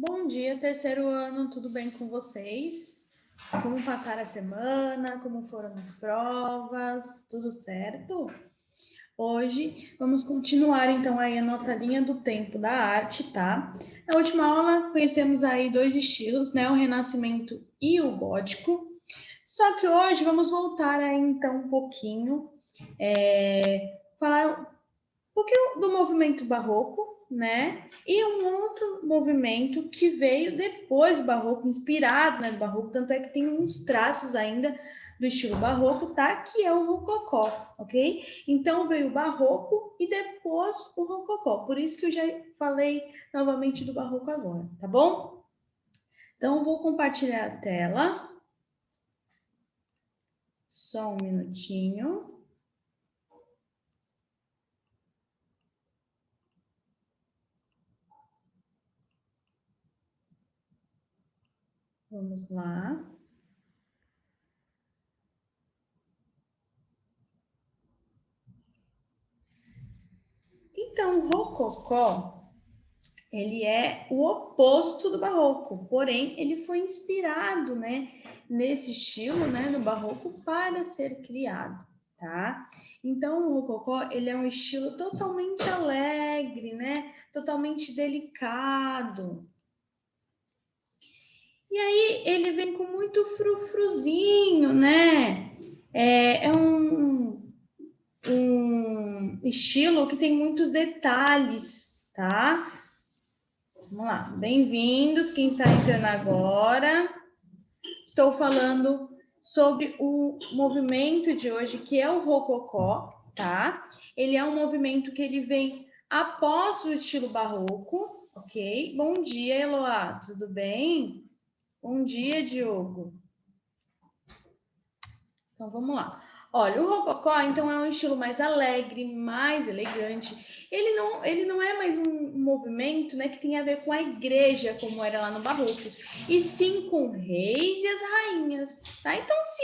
Bom dia, terceiro ano, tudo bem com vocês? Como passaram a semana? Como foram as provas? Tudo certo? Hoje vamos continuar então aí a nossa linha do tempo da arte, tá? Na última aula conhecemos aí dois estilos, né? O Renascimento e o Gótico. Só que hoje vamos voltar aí então um pouquinho, falar um pouquinho do movimento barroco, né? E um outro movimento que veio depois do barroco, inspirado, né, do barroco, tanto é que tem uns traços ainda do estilo barroco, tá? Que é o rococó, ok? Então veio o barroco e depois o rococó. Por isso que eu já falei novamente do barroco agora, tá bom? Então vou compartilhar a tela. Só um minutinho. Vamos lá. Então, o rococó, ele é o oposto do barroco, porém ele foi inspirado, né, nesse estilo, né, no barroco para ser criado, tá? Então, o rococó, ele é um estilo totalmente alegre, né, totalmente delicado. E aí ele vem com muito frufruzinho, né? É um estilo que tem muitos detalhes, tá? Vamos lá, bem-vindos, quem está entrando agora. Estou falando sobre o movimento de hoje, que é o rococó, tá? Ele é um movimento que ele vem após o estilo barroco, ok? Bom dia, Eloá, tudo bem? Bom dia, Diogo. Então, vamos lá. Olha, o rococó, então, é um estilo mais alegre, mais elegante. Ele não é mais um movimento, né, que tem a ver com a igreja, como era lá no barroco, e sim com reis e as rainhas, tá? Então, se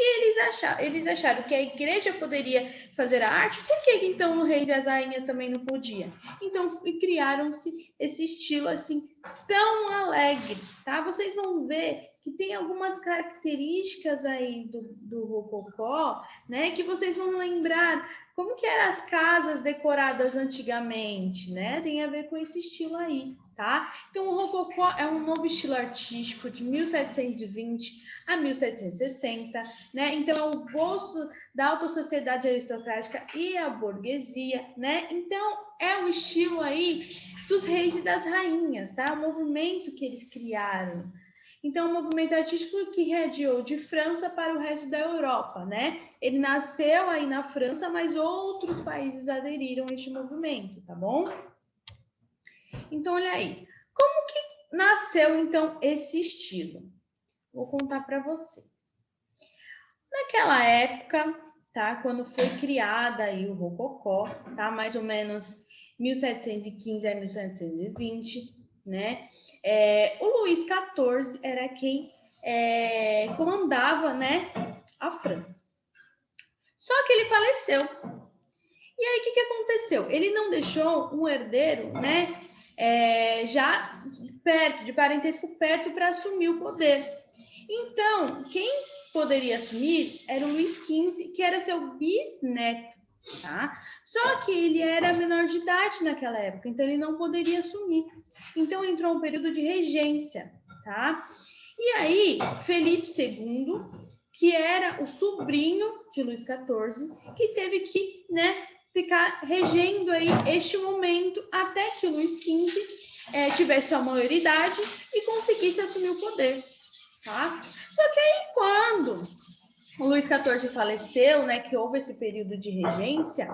eles acharam que a igreja poderia fazer a arte, por que então os reis e as rainhas também não podiam? Então, criaram-se esse estilo, assim, tão alegre, tá? Vocês vão ver que tem algumas características aí do rococó, né, que vocês vão lembrar como que eram as casas decoradas antigamente, né? Tem a ver com esse estilo aí, tá? Então, o rococó é um novo estilo artístico de 1720 a 1760, né? Então, é o gosto da alta sociedade aristocrática e a burguesia, né? Então, é o estilo aí dos reis e das rainhas, tá? O movimento que eles criaram. Então, um movimento artístico que radiou de França para o resto da Europa, né? Ele nasceu aí na França, mas outros países aderiram a este movimento, tá bom? Então, olha aí. Como que nasceu, então, esse estilo? Vou contar para vocês. Naquela época, tá? Quando foi criada aí o rococó, tá? Mais ou menos 1715 a 1720, né? O Luís XIV era quem comandava, né, a França. Só que ele faleceu. E aí, o que aconteceu? Ele não deixou um herdeiro, né, já perto, de parentesco perto, para assumir o poder. Então, quem poderia assumir era o Luís XV, que era seu bisneto, tá? Só que ele era menor de idade naquela época, então ele não poderia assumir. Então entrou um período de regência, tá? E aí, Felipe II, que era o sobrinho de Luís XIV, que teve que, né, ficar regendo aí este momento até que o Luís XV tivesse sua maioridade e conseguisse assumir o poder, tá? Só que aí, quando o Luís XIV faleceu, né, que houve esse período de regência,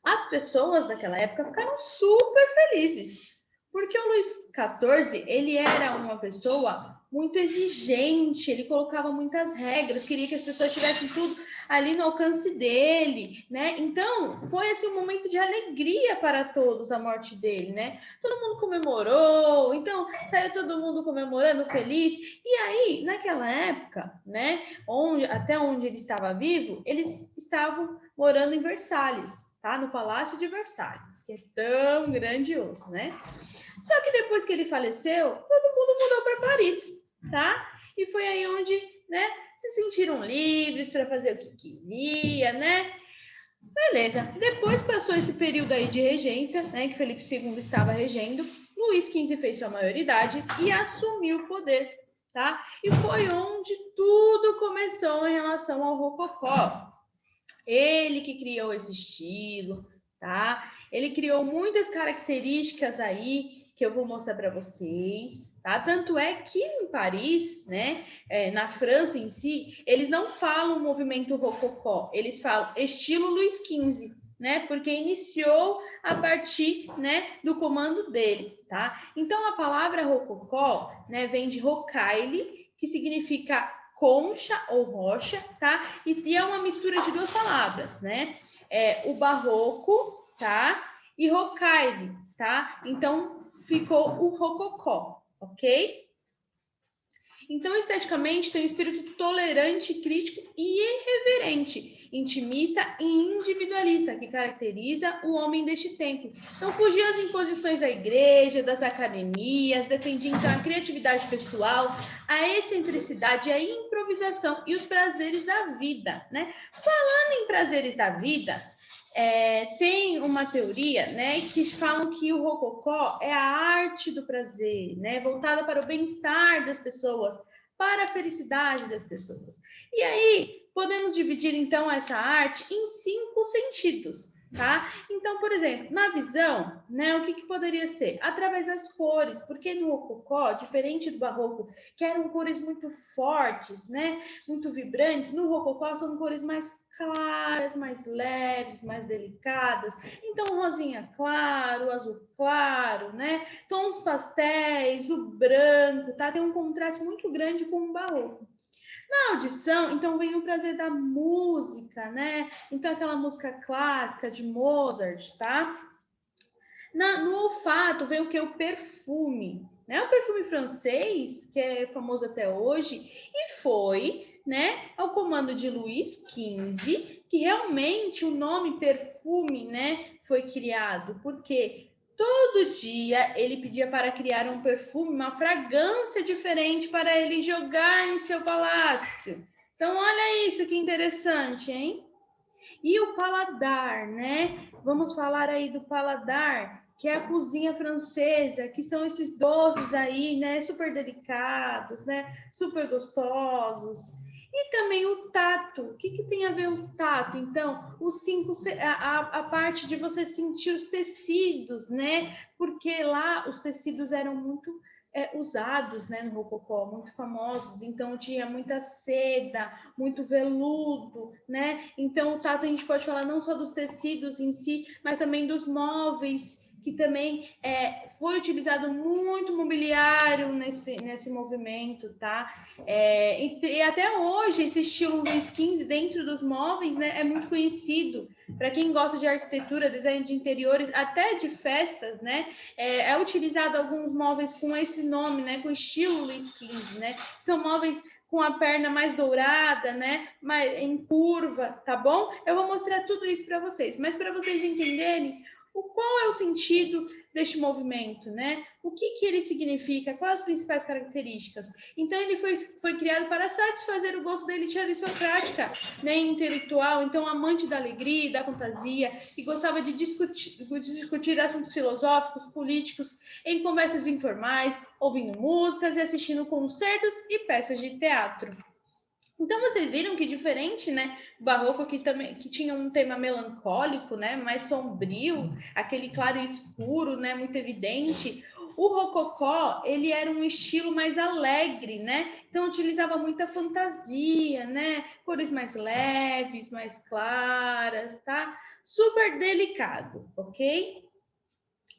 as pessoas daquela época ficaram super felizes, porque o Luís XIV, ele era uma pessoa muito exigente, ele colocava muitas regras, queria que as pessoas tivessem tudo ali no alcance dele, né? Então, foi assim um momento de alegria para todos a morte dele, né? Todo mundo comemorou, então saiu todo mundo comemorando, feliz. E aí, naquela época, né, até onde ele estava vivo, eles estavam morando em Versalhes. tá? No Palácio de Versalhes, que é tão grandioso, né? Só que depois que ele faleceu, todo mundo mudou para Paris, tá? E foi aí onde, né, se sentiram livres para fazer o que queria, né? Beleza. Depois passou esse período aí de regência, né, que Felipe II estava regendo. Luís XV fez sua maioridade e assumiu o poder, tá? E foi onde tudo começou em relação ao rococó. Ele que criou esse estilo, tá? Ele criou muitas características aí que eu vou mostrar para vocês, tá? Tanto é que em Paris, né, na França em si, eles não falam movimento rococó, eles falam estilo Luís XV, né? Porque iniciou a partir, né, do comando dele, tá? Então a palavra rococó, né, vem de rocaille, que significa concha ou rocha, tá? E é uma mistura de duas palavras, né? O barroco, tá? E rocaille, tá? Então ficou o rococó, ok? Então, esteticamente, tem um espírito tolerante, crítico e irreverente, intimista e individualista, que caracteriza o homem deste tempo. Então, fugia das imposições da igreja, das academias, defendia então a criatividade pessoal, a excentricidade, a improvisação e os prazeres da vida, né? Falando em prazeres da vida, tem uma teoria, né, que falam que o rococó é a arte do prazer, né, voltada para o bem-estar das pessoas, para a felicidade das pessoas. E aí, podemos dividir, então, essa arte em 5 sentidos, tá? Então, por exemplo, na visão, né, o que poderia ser? Através das cores, porque no rococó, diferente do barroco, que eram cores muito fortes, né, muito vibrantes, no rococó são cores mais claras, mais leves, mais delicadas. Então, rosinha claro, azul claro, né? Tons pastéis, o branco, tá? Tem um contraste muito grande com o barroco. Na audição, então, vem o prazer da música, né? Então, aquela música clássica de Mozart, tá? No olfato, vem o que? O perfume, né? O perfume francês, que é famoso até hoje, e foi, né, ao comando de Luís XV, que realmente o nome perfume, né, foi criado, porque todo dia ele pedia para criar um perfume, uma fragrância diferente para ele jogar em seu palácio. Então, olha isso que interessante, hein? E o paladar, né? Vamos falar aí do paladar, que é a cozinha francesa, que são esses doces aí, né? Super delicados, né? Super gostosos. E também o tato. O que tem a ver o tato? Então, os 5, a parte de você sentir os tecidos, né? Porque lá os tecidos eram muito usados, né, no rococó, muito famosos, então tinha muita seda, muito veludo, né? Então o tato a gente pode falar não só dos tecidos em si, mas também dos móveis, que também foi utilizado muito mobiliário nesse movimento, tá? E até hoje esse estilo Luís XV dentro dos móveis, né, é muito conhecido. Para quem gosta de arquitetura, design de interiores, até de festas, né, é utilizado alguns móveis com esse nome, né, com estilo Luís XV, né? São móveis com a perna mais dourada, né, mais em curva, tá bom? Eu vou mostrar tudo isso para vocês, mas para vocês entenderem qual é o sentido deste movimento, né? O que ele significa, quais as principais características. Então, ele foi criado para satisfazer o gosto da elite aristocrática, né, intelectual, então amante da alegria, da fantasia, que gostava de discutir assuntos filosóficos, políticos, em conversas informais, ouvindo músicas e assistindo concertos e peças de teatro. Então vocês viram que diferente, né, o barroco que tinha um tema melancólico, né, mais sombrio, aquele claro e escuro, né, muito evidente. O rococó, ele era um estilo mais alegre, né? Então utilizava muita fantasia, né? Cores mais leves, mais claras, tá? Super delicado, ok?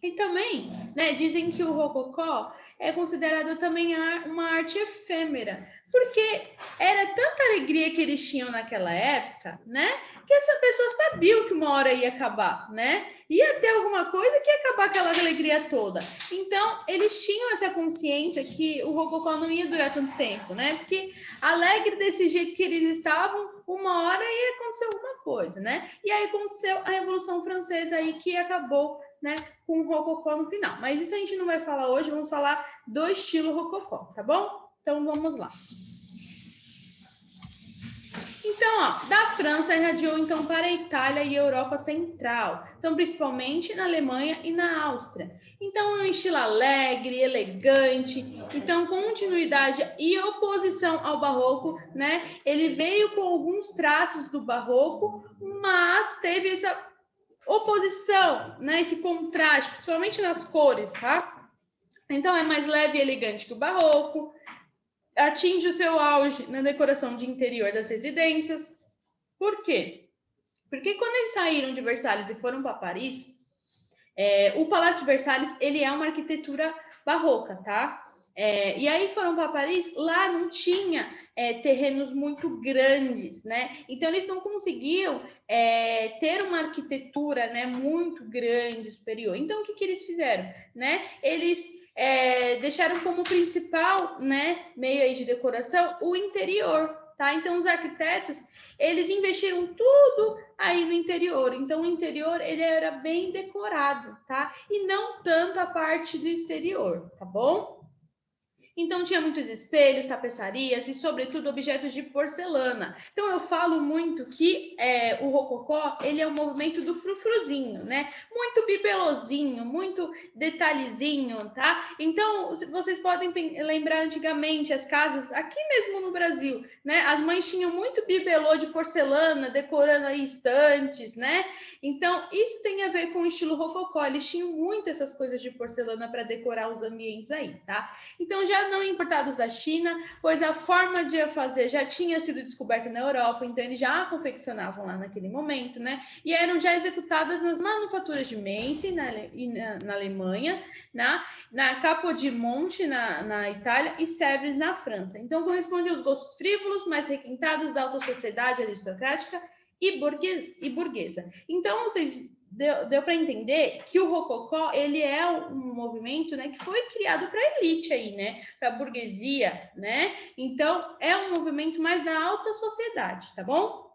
E também, né, dizem que o rococó é considerado também uma arte efêmera, Porque era tanta alegria que eles tinham naquela época, né? Que essa pessoa sabia que uma hora ia acabar, né? Ia ter alguma coisa que ia acabar aquela alegria toda. Então, eles tinham essa consciência que o rococó não ia durar tanto tempo, né? Porque alegre desse jeito que eles estavam, uma hora ia acontecer alguma coisa, né? E aí aconteceu a Revolução Francesa aí que acabou, né, com o rococó no final. Mas isso a gente não vai falar hoje, vamos falar do estilo rococó, tá bom? Então, vamos lá. Então, ó, da França irradiou então para a Itália e a Europa Central, então principalmente na Alemanha e na Áustria. Então é um estilo alegre, elegante, então continuidade e oposição ao barroco, né? Ele veio com alguns traços do barroco, mas teve essa oposição, né? Esse contraste, principalmente nas cores, tá? Então é mais leve e elegante que o barroco, atinge o seu auge na decoração de interior das residências. Por quê? Porque quando eles saíram de Versalhes e foram para Paris, o Palácio de Versalhes ele é uma arquitetura barroca, tá? E aí foram para Paris, lá não tinha terrenos muito grandes, né? Então eles não conseguiam ter uma arquitetura, né, muito grande, superior. Então o que eles fizeram, né? Eles deixaram como principal, né, meio aí de decoração o interior, tá? Então os arquitetos eles investiram tudo aí no interior. Então o interior ele era bem decorado, tá? E não tanto a parte do exterior, tá bom? Então tinha muitos espelhos, tapeçarias e, sobretudo, objetos de porcelana. Então eu falo muito que o rococó ele é um movimento do frufruzinho, né? Muito bibelozinho, muito detalhezinho, tá? Então vocês podem lembrar antigamente as casas aqui mesmo no Brasil, né? As mães tinham muito bibelô de porcelana decorando aí estantes, né? Então isso tem a ver com o estilo rococó. Eles tinham muito essas coisas de porcelana para decorar os ambientes aí, tá? Então, já não importados da China, pois a forma de fazer já tinha sido descoberta na Europa, então eles já confeccionavam lá naquele momento, né? E eram já executadas nas manufaturas de Mense, na Alemanha, na Capodimonte, na Itália, e Sèvres, na França. Então, corresponde aos gostos frívolos, mais requintados da alta sociedade aristocrática e burguesa. Então, vocês deu para entender que o rococó ele é um movimento, né, que foi criado para a elite aí, né, para a burguesia, né? Então é um movimento mais da alta sociedade, tá bom?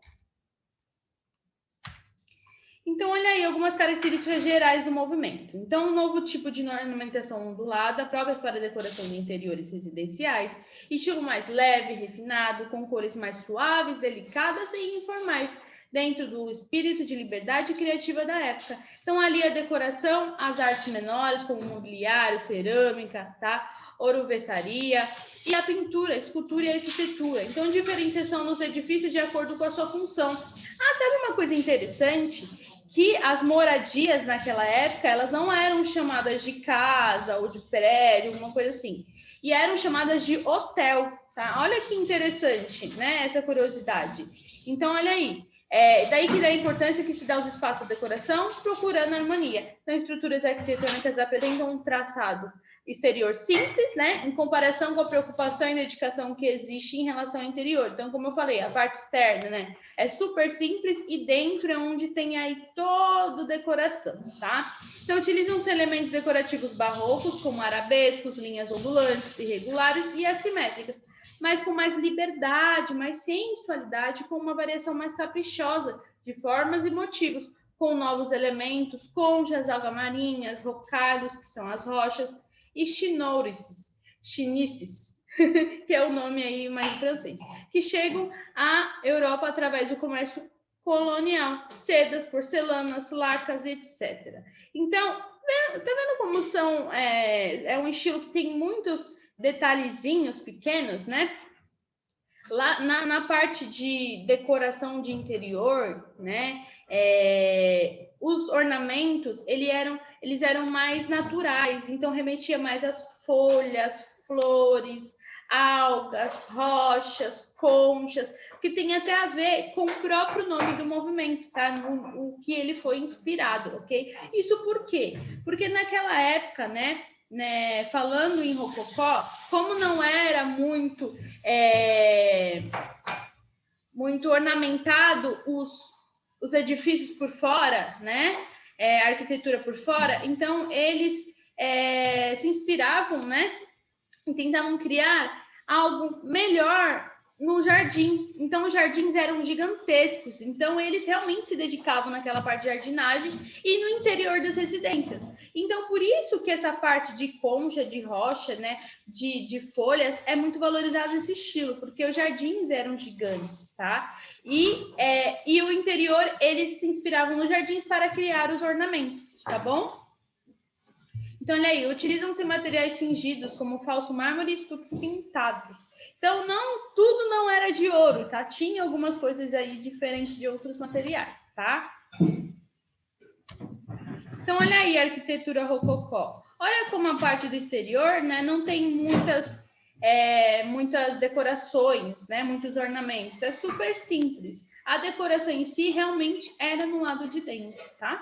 Então, olha aí algumas características gerais do movimento. Então, um novo tipo de ornamentação ondulada, próprias para decoração de interiores residenciais, estilo mais leve, refinado, com cores mais suaves, delicadas e informais, dentro do espírito de liberdade criativa da época. Então, ali a decoração, as artes menores, como mobiliário, cerâmica, tá? Ourivesaria e a pintura, a escultura e a arquitetura. Então, diferenciação nos edifícios de acordo com a sua função. Ah, sabe uma coisa interessante? Que as moradias naquela época, elas não eram chamadas de casa ou de prédio, uma coisa assim. E eram chamadas de hotel, tá? Olha que interessante, né? Essa curiosidade. Então, olha aí. Daí que dá a importância que se dá aos espaços de decoração, procurando harmonia. Então, estruturas arquitetônicas apresentam um traçado exterior simples, né, em comparação com a preocupação e dedicação que existe em relação ao interior. Então, como eu falei, a parte externa, né, é super simples e dentro é onde tem aí toda a decoração, tá? Então, utilizam-se elementos decorativos barrocos, como arabescos, linhas ondulantes, irregulares e assimétricas, mas com mais liberdade, mais sensualidade, com uma variação mais caprichosa de formas e motivos, com novos elementos, conchas, algamarinhas, rocalhos, que são as rochas, e chinourices, que é o nome aí mais em francês, que chegam à Europa através do comércio colonial, sedas, porcelanas, lacas, etc. Então, tá vendo como são, é um estilo que tem muitos detalhezinhos pequenos, né? Lá na parte de decoração de interior, né? Os ornamentos eles eram mais naturais, então remetia mais às folhas, flores, algas, rochas, conchas, que tem até a ver com o próprio nome do movimento, tá? O que ele foi inspirado, ok? Isso por quê? Porque naquela época, né? né, falando em rococó, como não era muito muito ornamentado os edifícios por fora, né? A arquitetura por fora, então eles se inspiravam, né? E tentavam criar algo melhor no jardim. Então, os jardins eram gigantescos. Então, eles realmente se dedicavam naquela parte de jardinagem e no interior das residências. Então, por isso que essa parte de concha, de rocha, né, de folhas, é muito valorizado esse estilo, porque os jardins eram gigantes, tá? E o interior, eles se inspiravam nos jardins para criar os ornamentos, tá bom? Então, olha aí, utilizam-se materiais fingidos, como falso mármore e estuques pintados. Então, tudo não era de ouro, tá? Tinha algumas coisas aí diferentes de outros materiais, tá? Então, olha aí a arquitetura rococó. Olha como a parte do exterior, né, não tem muitas decorações, né, muitos ornamentos. É super simples. A decoração em si realmente era no lado de dentro, tá?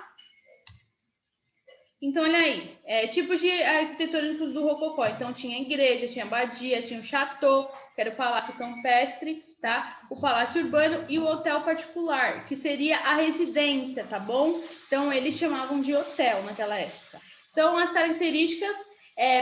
Então, olha aí, tipos de arquitetura do rococó. Então, tinha igreja, tinha abadia, tinha o chateau, que era o palácio campestre, tá? O palácio urbano e o hotel particular, que seria a residência, tá bom? Então, eles chamavam de hotel naquela época. Então, as características,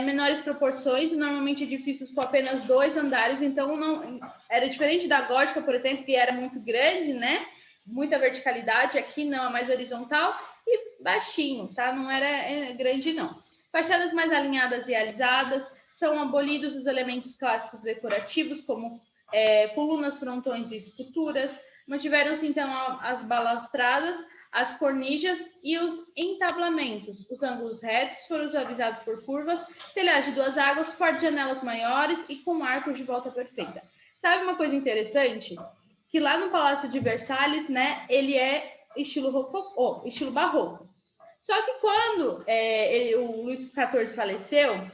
menores proporções, normalmente edifícios com apenas 2 andares. Então, não era diferente da gótica, por exemplo, que era muito grande, né? Muita verticalidade. Aqui não, é mais horizontal e baixinho, tá? Não era grande, não. Fachadas mais alinhadas e alisadas, são abolidos os elementos clássicos decorativos, como colunas, frontões e esculturas. Mantiveram-se, então, as balaustradas, as cornijas e os entablamentos. Os ângulos retos foram suavizados por curvas, telhados de 2 águas, porta-janelas maiores e com arcos de volta perfeita. Sabe uma coisa interessante? Que lá no Palácio de Versalhes, né, ele é estilo rococó, estilo barroco. Só que quando o Luís XIV faleceu,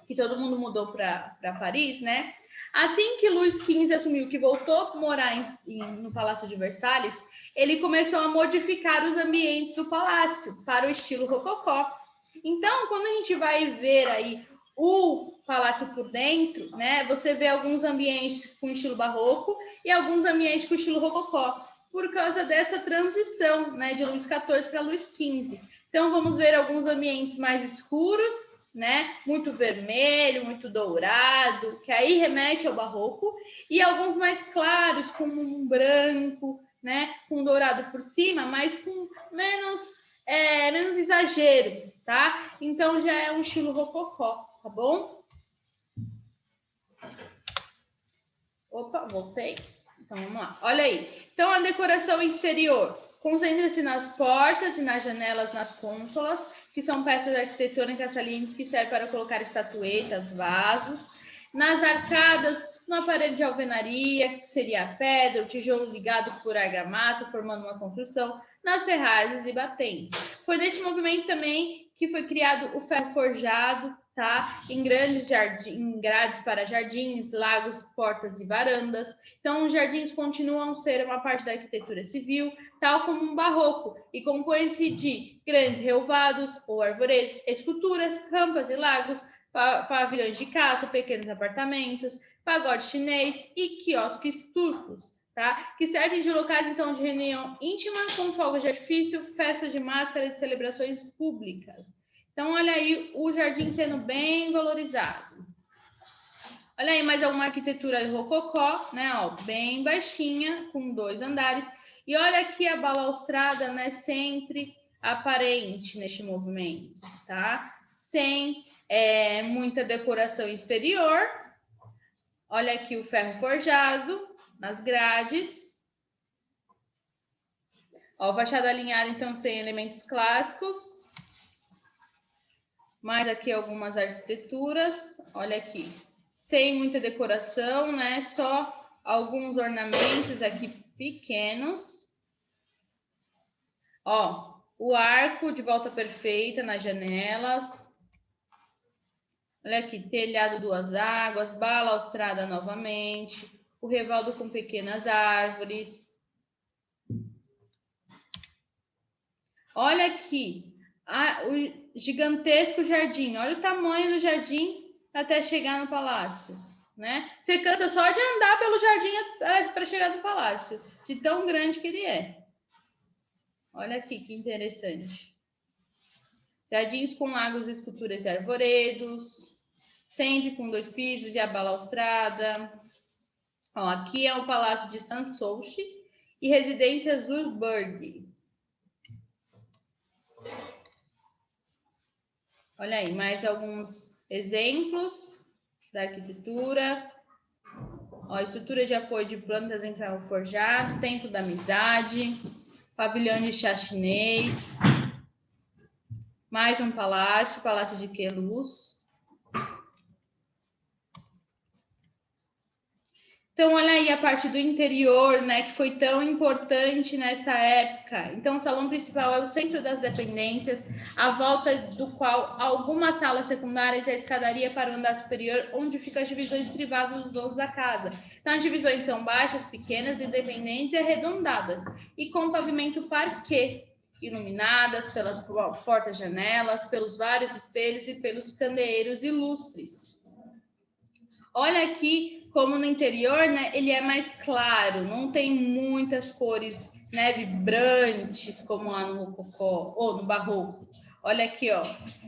que todo mundo mudou para Paris, né? Assim que Luís XV assumiu que voltou a morar no Palácio de Versalhes, ele começou a modificar os ambientes do palácio para o estilo rococó. Então, quando a gente vai ver aí o palácio por dentro, né? Você vê alguns ambientes com estilo barroco e alguns ambientes com estilo rococó, por causa dessa transição, né, de Luís XIV para Luís XV. Então, vamos ver alguns ambientes mais escuros, né, muito vermelho, muito dourado, que aí remete ao barroco, e alguns mais claros, como um branco, né, com dourado por cima, mas com menos exagero, tá? Então, já é um estilo rococó, tá bom? Opa, voltei. Então, vamos lá. Olha aí. Então, a decoração exterior concentra-se nas portas e nas janelas, nas cônsolas, que são peças arquitetônicas salientes que servem para colocar estatuetas, vasos. Nas arcadas, no aparelho de alvenaria, que seria a pedra, o tijolo ligado por argamassa, formando uma construção. Nas ferragens e batentes. Foi nesse movimento também que foi criado o ferro forjado, tá? Em grades para jardins, lagos, portas e varandas. Então, os jardins continuam a ser uma parte da arquitetura civil, tal como um barroco, e compõe-se de grandes relvados ou arvoredos, esculturas, rampas e lagos, pavilhões de caça, pequenos apartamentos, pagode chinês e quiosques turcos, tá? Que servem de locais, então, de reunião íntima, com fogos de artifício, festas de máscaras e celebrações públicas. Então, olha aí o jardim sendo bem valorizado. Olha aí mais uma arquitetura rococó, né? Ó, bem baixinha, com 2 andares. E olha aqui a balaustrada, né? Sempre aparente neste movimento, tá? Sem muita decoração exterior. Olha aqui o ferro forjado nas grades. Ó, fachada alinhada, então, sem elementos clássicos. Mais aqui algumas arquiteturas. Olha aqui. Sem muita decoração, né? Só alguns ornamentos aqui pequenos. Ó, o arco de volta perfeita nas janelas. Olha aqui, telhado 2 águas, balaustrada novamente, o revaldo com pequenas árvores. Olha aqui, o gigantesco jardim. Olha o tamanho do jardim até chegar no palácio, né? Você cansa só de andar pelo jardim para chegar no palácio, de tão grande que ele é. Olha aqui que interessante. Jardins com lagos, esculturas e arvoredos, sempre com 2 pisos e a balaustrada. Ó, aqui é o Palácio de Sanssouci e Residência Zurburg. Olha aí, mais alguns exemplos da arquitetura. Ó, estrutura de apoio de plantas em ferro forjado, Templo da Amizade, pavilhão de chá chinês, mais um palácio, Palácio de Queluz. Então, olha aí a parte do interior, né, que foi tão importante nessa época. Então, o salão principal é o centro das dependências, à volta do qual algumas salas secundárias e a escadaria para o andar superior, onde ficam as divisões privadas dos donos da casa. Então, as divisões são baixas, pequenas, independentes e arredondadas, e com pavimento parquet, iluminadas pelas portas-janelas, pelos vários espelhos e pelos candeeiros ilustres. Olha aqui como no interior, né, ele é mais claro, não tem muitas cores, né, vibrantes como lá no rococó ou no barroco. Olha aqui, ó.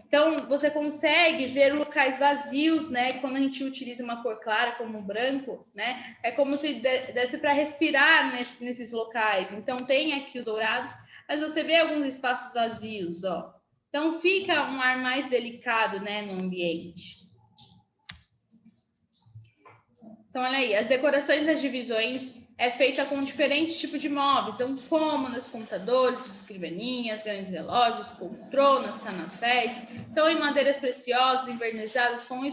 Então você consegue ver locais vazios, né? Quando a gente utiliza uma cor clara como o branco, né? É como se desse para respirar nesses locais. Então tem aqui os dourados, mas você vê alguns espaços vazios, ó. Então fica um ar mais delicado, né, no ambiente. Então, olha aí, as decorações das divisões é feita com diferentes tipos de móveis, são cômodas, computadores, escrivaninhas, grandes relógios, poltronas, canapés, então em madeiras preciosas, envernizadas com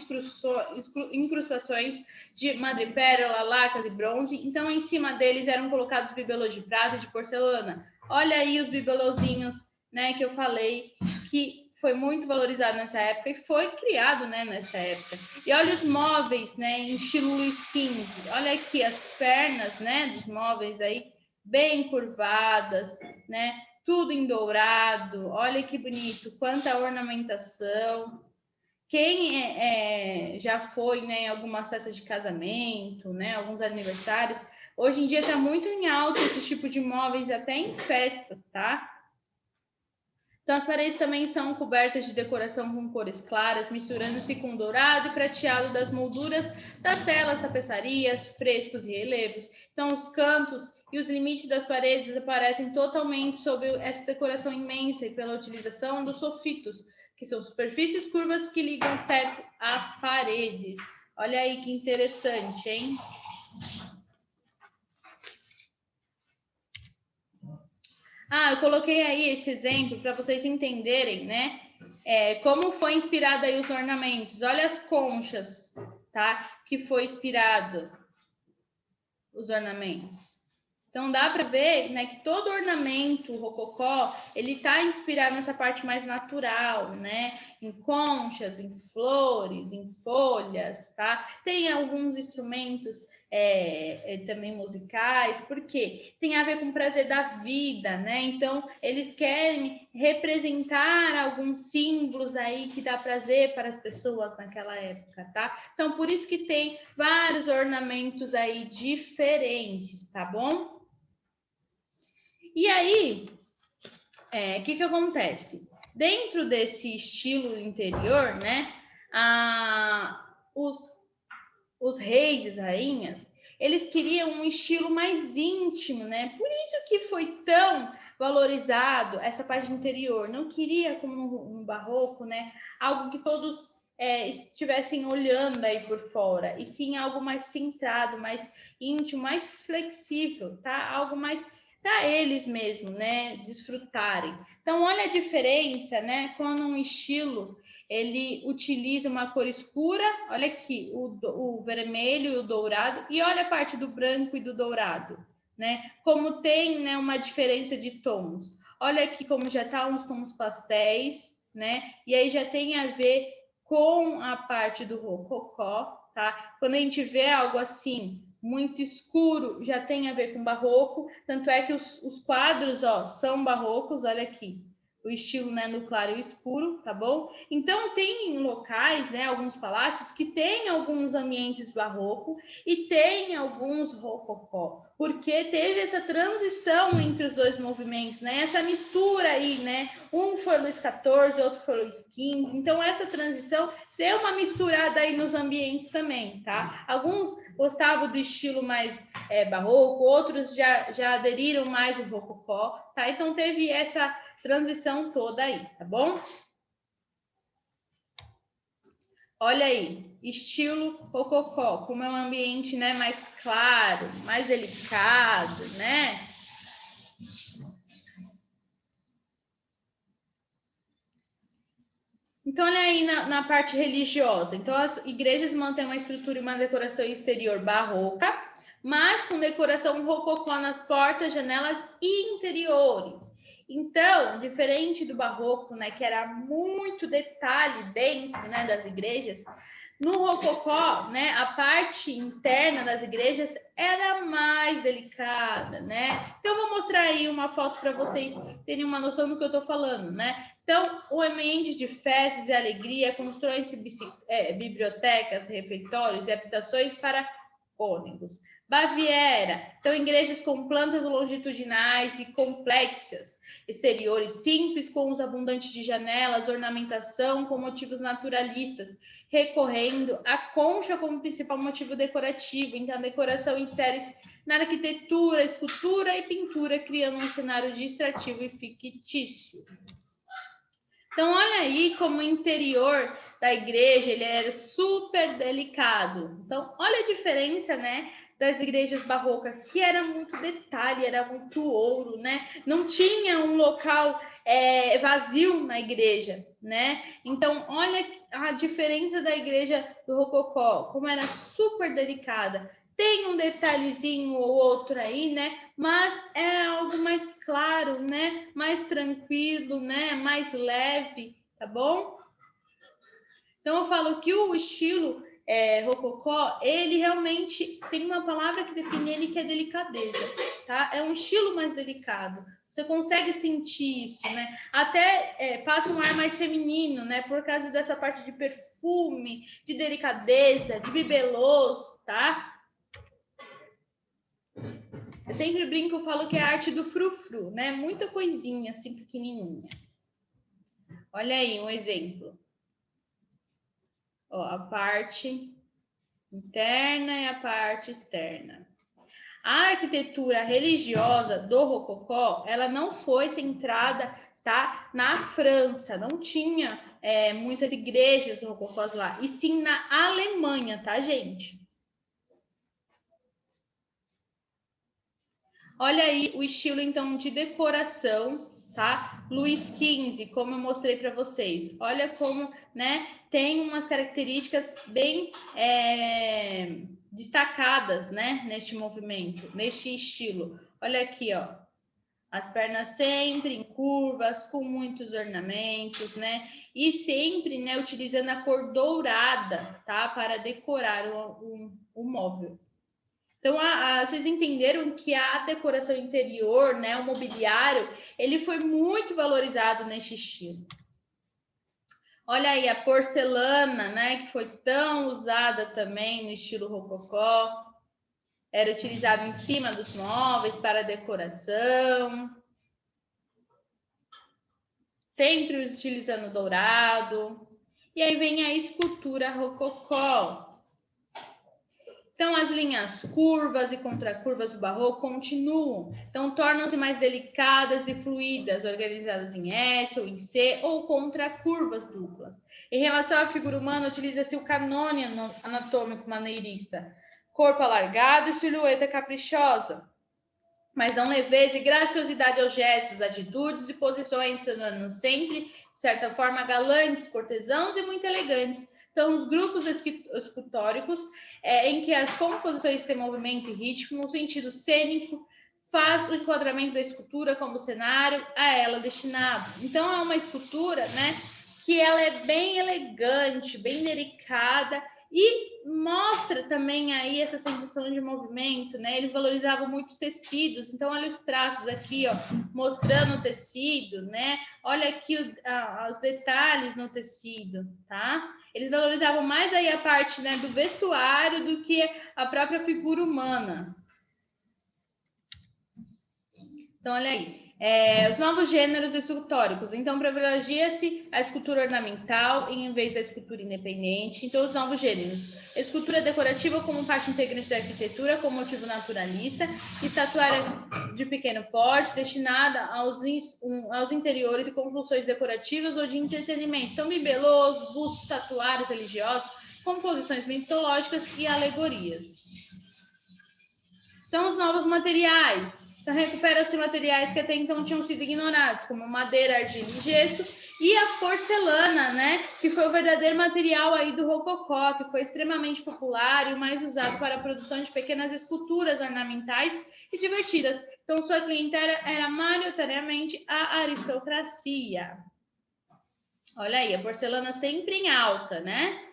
incrustações de madrepérola, lacas e bronze, então em cima deles eram colocados bibelôs de prata e de porcelana. Olha aí os bibelôzinhos, né, que eu falei, que foi muito valorizado nessa época e foi criado, né, nessa época. E olha os móveis, né, em estilo Luís XV. Olha aqui as pernas, né, dos móveis aí bem curvadas, né, tudo em dourado. Olha que bonito, quanta ornamentação. Quem já foi, né, em algumas festas de casamento, né, alguns aniversários, hoje em dia está muito em alta esse tipo de móveis até em festas, tá? Então, as paredes também são cobertas de decoração com cores claras, misturando-se com dourado e prateado das molduras das telas, tapeçarias, frescos e relevos. Então, os cantos e os limites das paredes aparecem totalmente sob essa decoração imensa e pela utilização dos sofitos, que são superfícies curvas que ligam o teto às paredes. Olha aí que interessante, hein? Eu coloquei aí esse exemplo para vocês entenderem, né? Como foi inspirado aí os ornamentos. Olha as conchas, tá? Que foi inspirado os ornamentos. Então dá para ver, né, que todo ornamento rococó, ele tá inspirado nessa parte mais natural, né? Em conchas, em flores, em folhas, tá? Tem alguns instrumentos também musicais, porque tem a ver com o prazer da vida, né? Então eles querem representar alguns símbolos aí que dá prazer para as pessoas naquela época, tá? Então por isso que tem vários ornamentos aí diferentes, tá bom? E aí, que acontece? Dentro desse estilo interior, né, os reis e rainhas, eles queriam um estilo mais íntimo, né? Por isso que foi tão valorizado essa parte interior. Não queria, como no barroco, né, algo que todos estivessem olhando aí por fora, e sim algo mais centrado, mais íntimo, mais flexível, tá? Algo mais para eles mesmos, né, desfrutarem. Então, olha a diferença, né, quando um estilo ele utiliza uma cor escura, olha aqui, o vermelho e o dourado, e olha a parte do branco e do dourado, né? Como tem, né, uma diferença de tons. Olha aqui como já tá uns tons pastéis, né? E aí já tem a ver com a parte do rococó, tá? Quando a gente vê algo assim muito escuro, já tem a ver com barroco, tanto é que os quadros, ó, são barrocos, olha aqui. o estilo, né, no claro e o escuro, tá bom? Então, tem locais, né, alguns palácios que tem alguns ambientes barroco e tem alguns rococó, porque teve essa transição entre os dois movimentos, né? Essa mistura aí, né? Um foi Luís XIV, outro foi Luís XV. Então, essa transição deu uma misturada aí nos ambientes também, tá? Alguns gostavam do estilo mais barroco, outros já aderiram mais ao rococó, tá? Então, teve essa transição toda aí, tá bom? Olha aí, estilo rococó, como é um ambiente, né, mais claro, mais delicado, né? Então, olha aí na parte religiosa. Então, as igrejas mantêm uma estrutura e uma decoração exterior barroca, mas com decoração rococó nas portas, janelas e interiores. Então, diferente do barroco, né, que era muito detalhe dentro, né, das igrejas, no rococó, né, a parte interna das igrejas era mais delicada, né? Então, eu vou mostrar aí uma foto para vocês terem uma noção do que eu estou falando, né? Então, o ambiente de festas e alegria constroem-se bibliotecas, refeitórios e habitações para ônibus. Baviera, então igrejas com plantas longitudinais e complexas, exteriores simples com uso abundante de janelas, ornamentação com motivos naturalistas, recorrendo à concha como principal motivo decorativo. Então, a decoração insere-se na arquitetura, escultura e pintura, criando um cenário distrativo e fictício. Então, olha aí como o interior da igreja ele era super delicado. Então, olha a diferença, né, das igrejas barrocas, que era muito detalhe, era muito ouro, né? Não tinha um local vazio na igreja, né? Então, olha a diferença da igreja do rococó, como era super delicada. Tem um detalhezinho ou outro aí, né? Mas é algo mais claro, né? Mais tranquilo, né? Mais leve, tá bom? Então eu falo que o estilo rococó, ele realmente tem uma palavra que define ele que é delicadeza, tá? É um estilo mais delicado. Você consegue sentir isso, né? Até passa um ar mais feminino, né? Por causa dessa parte de perfume, de delicadeza, de bibelôs, tá? Eu sempre brinco, eu falo que é a arte do frufru, né? Muita coisinha assim pequenininha. Olha aí um exemplo. Ó, a parte interna e a parte externa. A arquitetura religiosa do rococó, ela não foi centrada, tá, na França, não tinha muitas igrejas rococós lá, e sim na Alemanha, tá, gente? Olha aí o estilo, então, de decoração, tá? Luís XV, como eu mostrei para vocês. Olha como, né, tem umas características bem destacadas, né, neste movimento, neste estilo. Olha aqui, ó. As pernas sempre em curvas, com muitos ornamentos, né? E sempre, né, utilizando a cor dourada, tá? Para decorar o móvel. Então, vocês entenderam que a decoração interior, né, o mobiliário, ele foi muito valorizado neste estilo. Olha aí a porcelana, né, que foi tão usada também no estilo rococó. Era utilizada em cima dos móveis para decoração. Sempre utilizando dourado. E aí vem a escultura rococó. Então, as linhas curvas e contracurvas do barroco continuam. Então, tornam-se mais delicadas e fluídas, organizadas em S ou em C ou contracurvas duplas. Em relação à figura humana, utiliza-se o canone anatômico maneirista. Corpo alargado e silhueta caprichosa. Mas dão leveza e graciosidade aos gestos, atitudes e posições, sendo sempre, de certa forma, galantes, cortesãos e muito elegantes. Então, os grupos escultóricos, em que as composições têm movimento e ritmo, no sentido cênico, faz o enquadramento da escultura como cenário a ela destinado. Então, é uma escultura, né, que ela é bem elegante, bem delicada e mostra também aí essa sensação de movimento, né? Eles valorizavam muito os tecidos, então olha os traços aqui, ó, mostrando o tecido, né? Olha aqui os detalhes no tecido, tá? Eles valorizavam mais aí a parte, né, do vestuário do que a própria figura humana. Então, olha aí. Os novos gêneros escultóricos. Então, privilegia-se a escultura ornamental em vez da escultura independente. Então, os novos gêneros. Escultura decorativa como parte integrante da arquitetura, com motivo naturalista. Estatuária de pequeno porte, destinada aos interiores e com funções decorativas ou de entretenimento. Então, bibelôs, bustos estatuários religiosos, composições mitológicas e alegorias. Então, os novos materiais. Então, recupera-se materiais que até então tinham sido ignorados, como madeira, argila e gesso, e a porcelana, né, que foi o verdadeiro material aí do rococó, que foi extremamente popular e o mais usado para a produção de pequenas esculturas ornamentais e divertidas. Então, sua clientela era maioritariamente a aristocracia. Olha aí, a porcelana sempre em alta, né?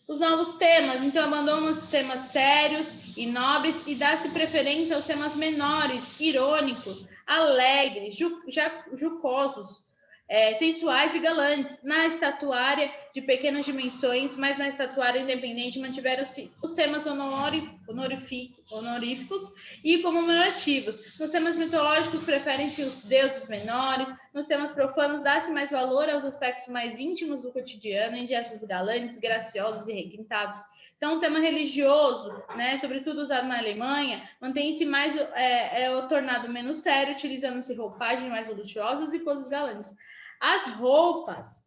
Os novos temas, então abandona os temas sérios e nobres e dá-se preferência aos temas menores, irônicos, alegres, jocosos, sensuais e galantes. Na estatuária de pequenas dimensões, mas na estatuária independente mantiveram-se os temas honoríficos e comemorativos. Nos temas mitológicos preferem-se os deuses menores. Nos temas profanos dá-se mais valor aos aspectos mais íntimos do cotidiano, em gestos galantes, graciosos e requintados. Então, o tema religioso, né, sobretudo usado na Alemanha, mantém-se mais tornado menos sério, utilizando-se roupagens mais luxuosas e poses galantes. As roupas,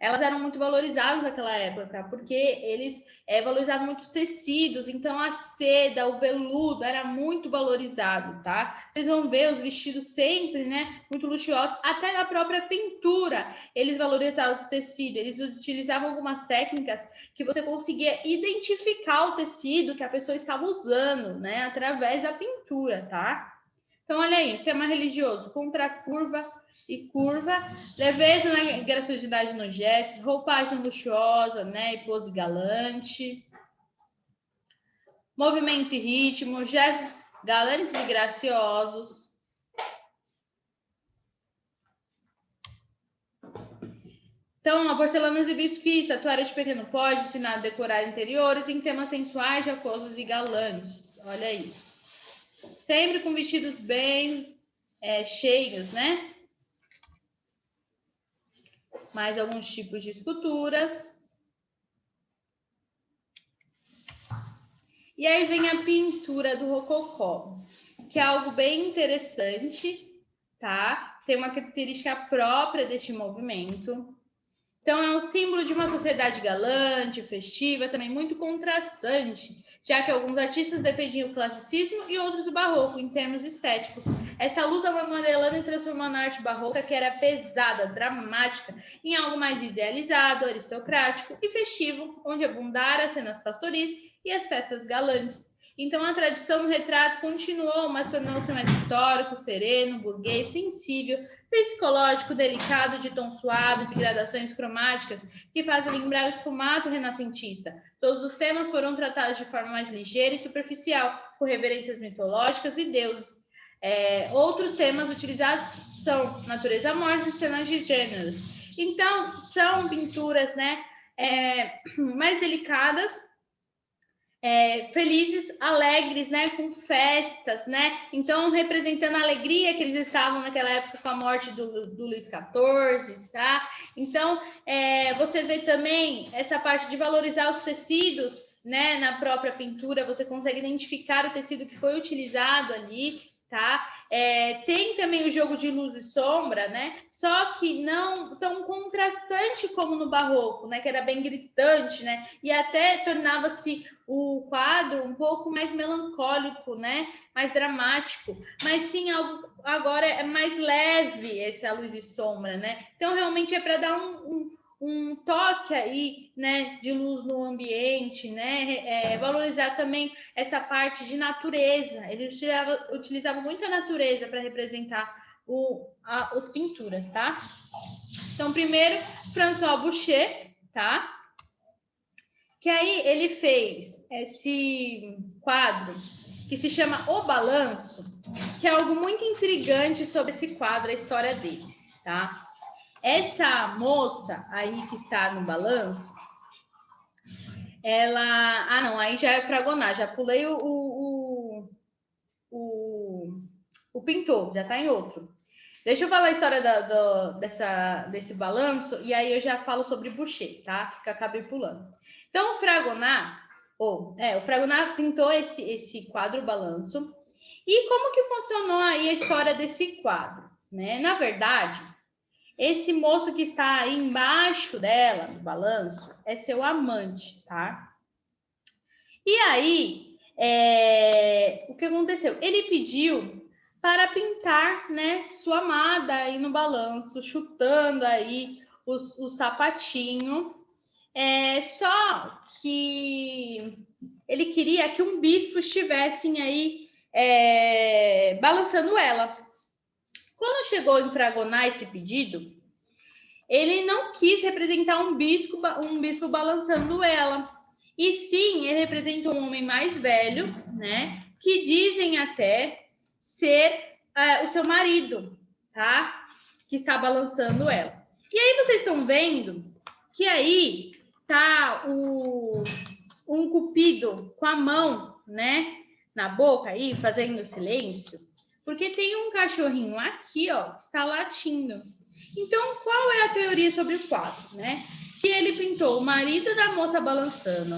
elas eram muito valorizadas naquela época, porque eles valorizavam muito os tecidos, então a seda, o veludo era muito valorizado, tá? Vocês vão ver os vestidos sempre, né, muito luxuosos, até na própria pintura, eles valorizavam o tecido, eles utilizavam algumas técnicas que você conseguia identificar o tecido que a pessoa estava usando, né, através da pintura, tá? Então, olha aí, tema religioso, contracurva e curva, leveza na graciosidade nos gestos, roupagem luxuosa, né, e pose galante, movimento e ritmo, gestos galantes e graciosos. Então, a porcelana exibia estatuária de pequeno porte, destinada a decorar interiores em temas sensuais, jocosos e galantes. Olha aí. Sempre com vestidos bem cheios, né? Mais alguns tipos de esculturas. E aí vem a pintura do rococó, que é algo bem interessante, tá? Tem uma característica própria deste movimento. Então, é um símbolo de uma sociedade galante, festiva, também muito contrastante, já que alguns artistas defendiam o classicismo e outros o barroco, em termos estéticos. Essa luta vai modelando e transformando a arte barroca, que era pesada, dramática, em algo mais idealizado, aristocrático e festivo, onde abundaram as cenas pastoris e as festas galantes. Então, a tradição do retrato continuou, mas tornou-se mais histórico, sereno, burguês, sensível, psicológico, delicado, de tons suaves e gradações cromáticas que fazem lembrar o esfumato renascentista. Todos os temas foram tratados de forma mais ligeira e superficial, com reverências mitológicas e deuses. Outros temas utilizados são natureza morta e cenas de gêneros. Então, são pinturas, né, mais delicadas, felizes, alegres, né, com festas, né, então representando a alegria que eles estavam naquela época com a morte do Luís XIV, tá? Então, você vê também essa parte de valorizar os tecidos, né, na própria pintura, você consegue identificar o tecido que foi utilizado ali, tá? Tem também o jogo de luz e sombra, né? Só que não tão contrastante como no barroco, né? Que era bem gritante, né? E até tornava-se o quadro um pouco mais melancólico, né? Mais dramático. Mas sim, algo agora é mais leve essa luz e sombra, né? Então realmente é para dar um toque aí, né, de luz no ambiente, né, valorizar também essa parte de natureza. Ele utilizava muito a natureza para representar as pinturas, tá? Então, primeiro, François Boucher, tá? que aí ele fez esse quadro que se chama O Balanço, que é algo muito intrigante sobre esse quadro, a história dele, tá? Essa moça aí que está no balanço, ela... Ah, não, aí já é Fragonard, já pulei o pintor, já está em outro. Deixa eu falar a história desse balanço e aí eu já falo sobre Boucher, tá? Que eu acabei pulando. Então, o Fragonard pintou esse quadro balanço. E como que funcionou aí a história desse quadro, né? Na verdade, esse moço que está aí embaixo dela, no balanço, é seu amante, tá? E aí, o que aconteceu? Ele pediu para pintar, né, sua amada aí no balanço, chutando aí o sapatinho. Só que ele queria que um bispo estivesse aí balançando ela. Quando chegou em Fragonard esse pedido, ele não quis representar um bispo balançando ela. E sim, ele representa um homem mais velho, né? Que dizem até ser o seu marido, tá? Que está balançando ela. E aí vocês estão vendo que aí tá um cupido com a mão, né? Na boca aí, fazendo silêncio. Porque tem um cachorrinho aqui, ó, que está latindo. Então, qual é a teoria sobre o quadro, né? Que ele pintou o marido da moça balançando.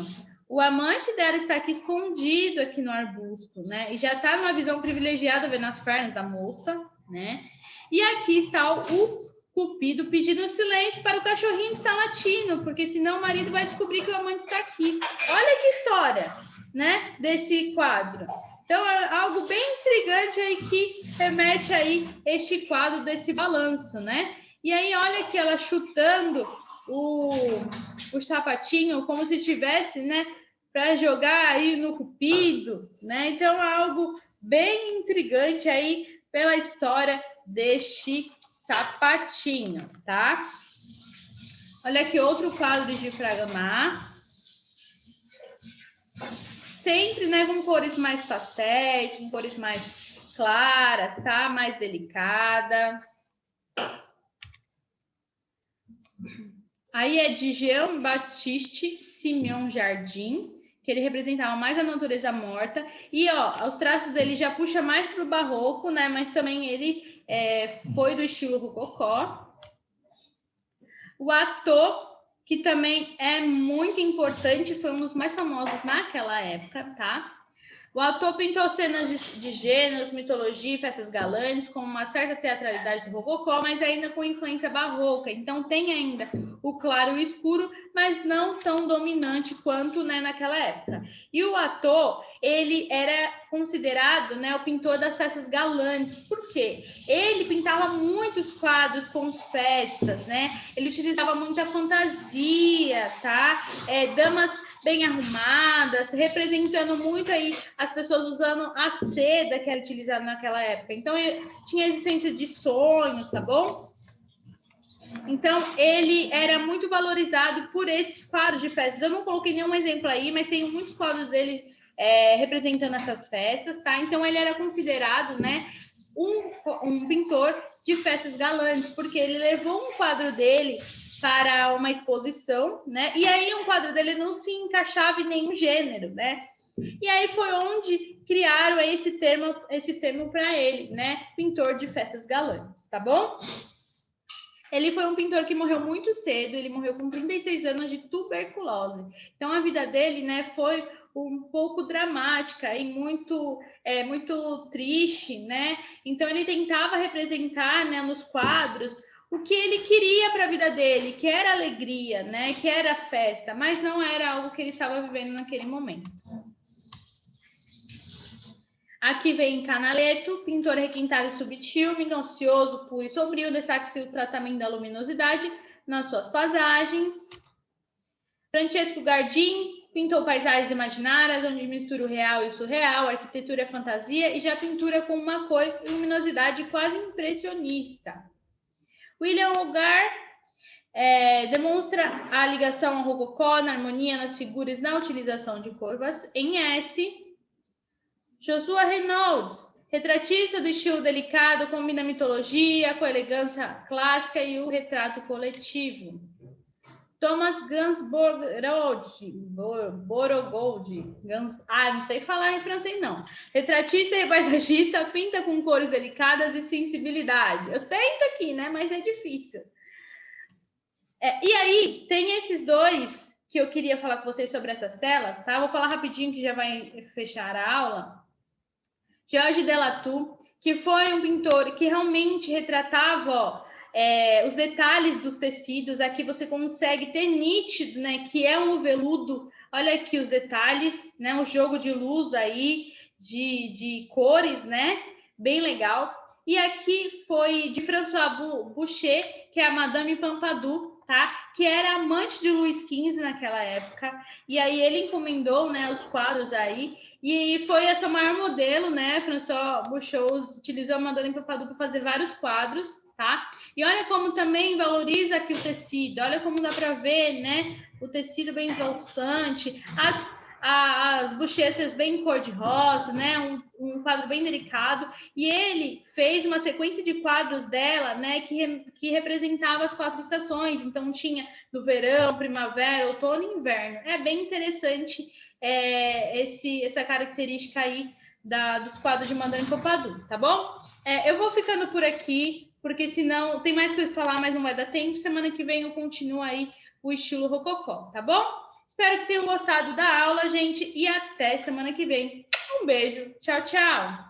O amante dela está aqui escondido aqui no arbusto, né? E já está numa visão privilegiada vendo as pernas da moça, né? E aqui está o cupido pedindo silêncio para o cachorrinho que está latindo, porque senão o marido vai descobrir que o amante está aqui. Olha que história, né? Desse quadro. Então, é algo bem intrigante aí que remete aí este quadro desse balanço, né? E aí, olha que ela chutando o sapatinho como se tivesse, né, para jogar aí no cupido, né? Então, é algo bem intrigante aí pela história deste sapatinho, tá? Olha aqui outro quadro de Fragonard. Sempre, né, com cores mais pastéis, com cores mais claras, tá? Mais delicada. Aí é de Jean-Baptiste Simeon Jardim, que ele representava mais a natureza morta. E, ó, os traços dele já puxa mais para o barroco, né? Mas também ele foi do estilo rococó. O ator, que também é muito importante, foi um dos mais famosos naquela época, tá? O autor pintou cenas de gêneros, mitologia e festas galantes com uma certa teatralidade do rococó, mas ainda com influência barroca. Então tem ainda o claro e o escuro, mas não tão dominante quanto, né, naquela época. E o ator, ele era considerado, né, o pintor das festas galantes. Por quê? Ele pintava muitos quadros com festas, né? Ele utilizava muita fantasia, tá? Damas bem arrumadas, representando muito aí as pessoas usando a seda que era utilizada naquela época. Então, tinha a existência de sonhos, tá bom? Então, ele era muito valorizado por esses quadros de festas. Eu não coloquei nenhum exemplo aí, mas tem muitos quadros dele representando essas festas, tá? Então, ele era considerado, né, um pintor de festas galantes, porque ele levou um quadro dele para uma exposição, né? E aí um quadro dele não se encaixava em nenhum gênero, né? E aí foi onde criaram esse termo para ele, né? Pintor de festas galantes, tá bom? Ele foi um pintor que morreu muito cedo, ele morreu com 36 anos de tuberculose. Então a vida dele, né, foi um pouco dramática e muito triste, né? Então ele tentava representar, né, nos quadros o que ele queria para a vida dele, que era alegria, né? Que era festa, mas não era algo que ele estava vivendo naquele momento. Aqui vem Canaletto, pintor requintado e subtil, minucioso, puro e sombrio, destaca-se o tratamento da luminosidade nas suas paisagens. Francesco Guardin pintou paisagens imaginárias, onde mistura o real e o surreal, arquitetura e fantasia, e já pintura com uma cor e luminosidade quase impressionista. William Hogarth Demonstra a ligação ao rococó, na harmonia, nas figuras, na utilização de curvas. Em S, Joshua Reynolds, retratista do estilo delicado, combina mitologia com a elegância clássica e o retrato coletivo. Thomas Borogold, não sei falar em francês não. Retratista e paisagista, pinta com cores delicadas e sensibilidade. Eu tento aqui, né? Mas é difícil. E aí, tem esses dois que eu queria falar com vocês sobre essas telas, tá? Vou falar rapidinho que já vai fechar a aula. Georges Delatour, que foi um pintor que realmente retratava os detalhes dos tecidos. Aqui você consegue ter nítido, né, que é um veludo. Olha aqui os detalhes, né, um jogo de luz aí, de cores, né, bem legal. E aqui foi de François Boucher, que é a Madame Pompadour, tá? Que era amante de Louis XV naquela época. E aí ele encomendou, né, os quadros aí. E foi a sua maior modelo, né? François Boucher utilizou a Madame Pompadour para fazer vários quadros, tá? E olha como também valoriza aqui o tecido. Olha como dá para ver, né? O tecido bem esvoaçante, as bochechas bem cor-de-rosa, né? Um quadro bem delicado. E ele fez uma sequência de quadros dela, né? Que representava as 4 estações. Então tinha no verão, primavera, outono e inverno. É bem interessante essa característica aí dos quadros de Madame Pompadour, tá bom? Eu vou ficando por aqui, porque senão tem mais coisa para falar, mas não vai dar tempo. Semana que vem eu continuo aí o estilo rococó, tá bom? Espero que tenham gostado da aula, gente, e até semana que vem. Um beijo. Tchau, tchau.